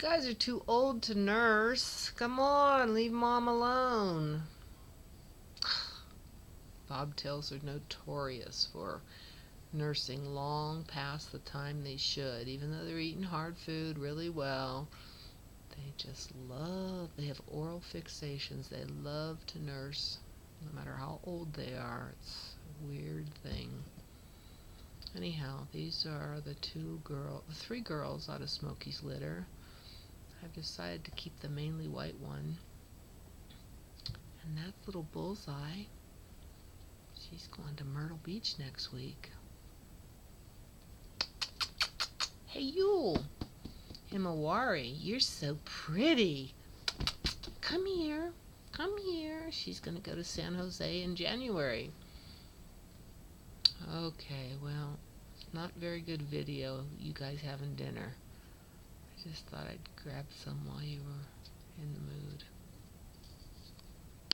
Guys are too old to nurse. Come on, leave Mom alone. Bobtails are notorious for nursing long past the time they should, even though they're eating hard food really well. They have oral fixations. They love to nurse, no matter how old they are. It's a weird thing. Anyhow, these are the three girls out of Smoky's litter. I've decided to keep the mainly white one. And that little Bullseye, she's going to Myrtle Beach next week. Hey, Yule! Himawari, you're so pretty. Come here. Come here. She's going to go to San Jose in January. Okay, well, not very good video, you guys having dinner. I just thought I'd grab some while you were in the mood.